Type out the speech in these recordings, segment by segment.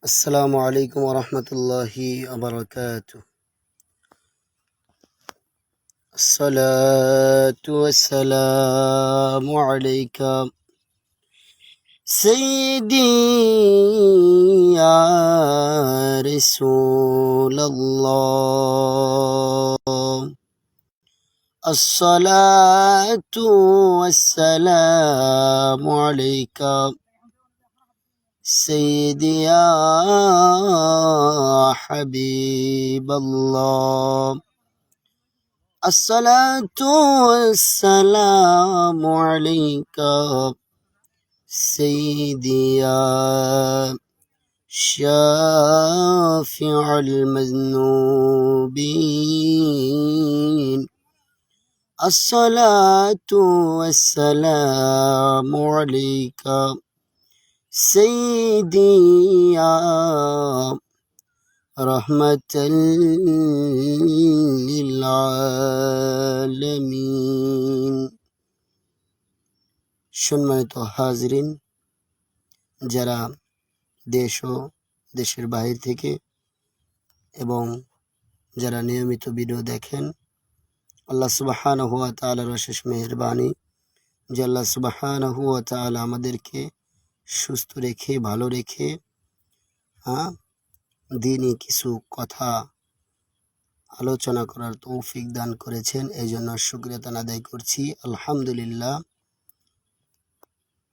السلام عليكم ورحمة الله وبركاته. الصلاة والسلام عليك سيدي يا رسول الله. الصلاة والسلام عليك سيدي يا حبيب الله. الصلاة والسلام عليك سيدي يا شافع المذنوبين. الصلاة والسلام عليك سيدي يا رحمة للعالمين. সম্মানিত হাজরিন, যারা দেশ ও দেশের বাহির থেকে এবং যারা নিয়মিত ভিডিও দেখেন, আল্লাহ সুবহানাহু ওয়া তাআলার অশেষ মেহেরবানি যে আল্লাহ সুবহানাহু ওয়া তাআলা আমাদেরকে সুস্থ রেখে ভালো রেখে দিনই কিছু কথা আলোচনা করার তৌফিক দান করেছেন। এই জন্য শুকরিয়া আদায় করছি, আলহামদুলিল্লাহ।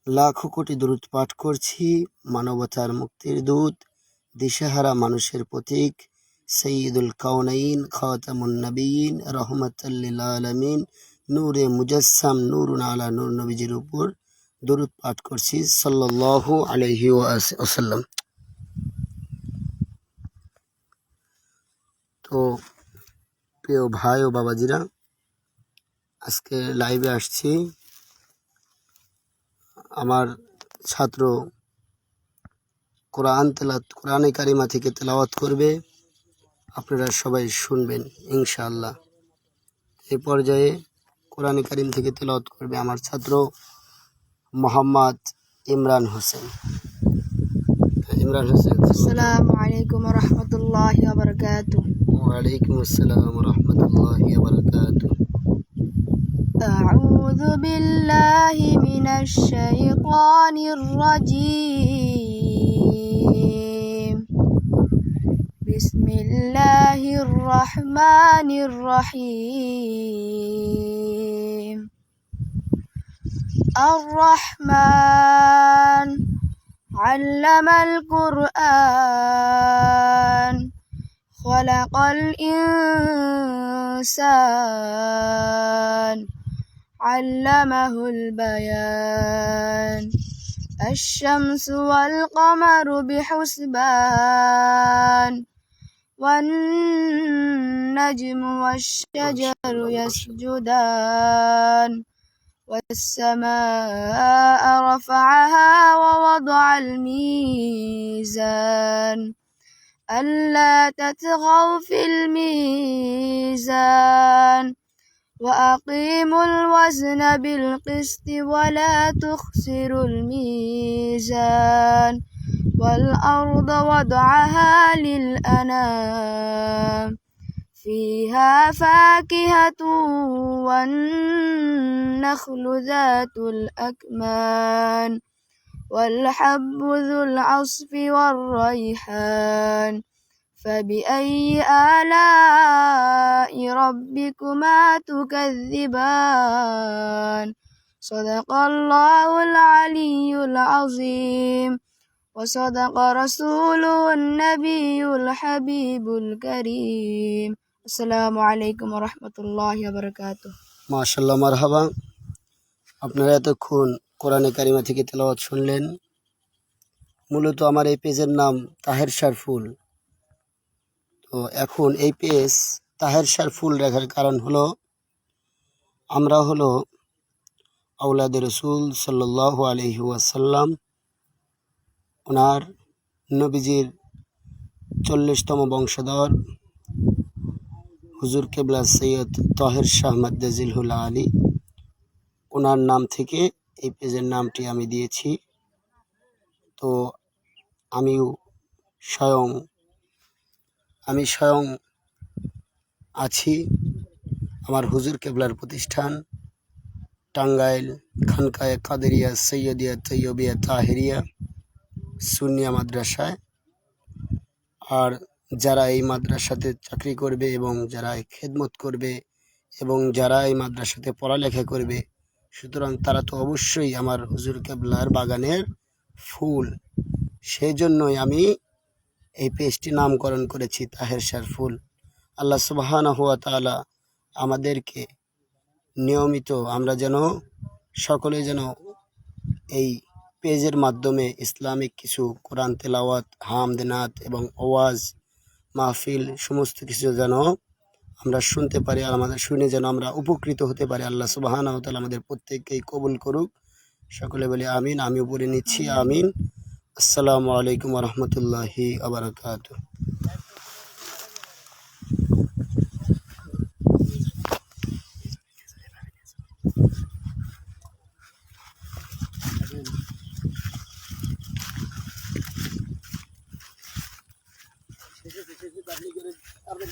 লাখো কোটি দরুদ পাঠ করছি মানবতার মুক্তির দূত, দিশেহারা মানুষের প্রতীক, সৈয়দুল কাউনাইন, খাতামুন নবীন, রহমাতাল লিল আলামিন, নূরে মুজাসসাম, নূরুন আলা নূর নবীজির উপর দরুদ পাঠ করছি সাল্লাল্লাহু আলাইহি ওয়াসাল্লাম। তো প্রিয় ভাই ও বাবাজিরা, আজকে লাইভে আসছি। আমার ছাত্র কোরআনে কারিমা থেকে তেলাওয়াত করবে, আপনারা সবাই শুনবেন ইনশাআল্লাহ। এই পর্যায়ে কোরআনে কারিম থেকে তেলাওয়াত করবে আমার ছাত্র মোহাম্মদ ইমরান হোসেন। আসসালামু আলাইকুম ওয়া রাহমাতুল্লাহি ওয়া বারাকাতুহু। ওয়া আলাইকুম আসসালাম ওয়া রাহমাতুল্লাহি ওয়া বারাকাতুহু। আউযু বিল্লাহি মিনাশ শাইতানির রাজীম। বিসমিল্লাহির রহমানির রহিম। আর-রহমান علم القرآن خلق الإنسان علمه البيان. الشمس والقمر بحسبان والنجم والشجر يسجدان. والسماء رفعها ووضع الميزان ألا تطغوا في الميزان وأقيموا الوزن بالقسط ولا تخسروا الميزان. والأرض وضعها للأنام فيها فاكهة والنخل ذات الأكمام والحب ذو العصف والريحان. فبأي آلاء ربكما تكذبان. صدق الله العلي العظيم وصدق رسوله النبي الحبيب الكريم. আসসালামু আলাইকুম ওয়া রাহমাতুল্লাহি ওয়া বারাকাতুহু। মাশাআল্লাহ, মারহাবা। আপনারা এতক্ষণ কোরআনে কারিমা থেকে তেলাওয়াত শুনলেন। মূলত আমার এই পেজের নাম তাহের শারফুল। তো এখন এই পেজ তাহের শারফুল রাখার কারণ হলো, আমরা হলো আওলাদে রসুল সাল্লাল্লাহু আলাইহি ওয়াসাল্লাম, ওনার নবীজির 40তম বংশধর হুজুর কেবলা সৈয়দ তাহের শাহ মাদ্দাজিলহুল আলী, ওনার নাম থেকে এই পেজের নামটি আমি দিয়েছি। তো আমিও আমি স্বয়ং আছি আমার হুজুর কেবলার প্রতিষ্ঠান টাঙ্গাইল খানকায়ে কাদেরিয়া সৈয়দিয়া তৈয়বিয়া তাহেরিয়া সুন্নিয়া মাদ্রাসায়। আর যারা এই মাদ্রাসাতে চাকরি করবে এবং যারা খেদমত করবে এবং যারা এই মাদ্রাসাতে পড়ালেখা করবে, সুতরাং তারা তো অবশ্যই আমার হুজুর কেবলার বাগানের ফুল। সেই জন্যই আমি এই পেজটি নামকরণ করেছি তাহের শাহর ফুল। আল্লাহ সুবহানাহু ওয়া তাআলা আমাদেরকে নিয়মিত আমরা যেন সকলে যেন এই পেজের মাধ্যমে ইসলামিক কিছু কোরআন তেলাওয়াত, হামদ, নাত এবং ওয়াজ মাহফিল সমস্ত কিছু যেন আমরা শুনতে পারি, আর আমাদের শুনে যেন আমরা উপকৃত হতে পারি। আল্লাহ সুবহানাহু ওয়া তাআলা আমাদের প্রত্যেককেই কবুল করুক। সকলে বলি আমিন। আমিও পড়ে নিচ্ছি আমিন। আসসালামু আলাইকুম ওয়া রাহমাতুল্লাহি ওয়া বারাকাতুহু। আপনি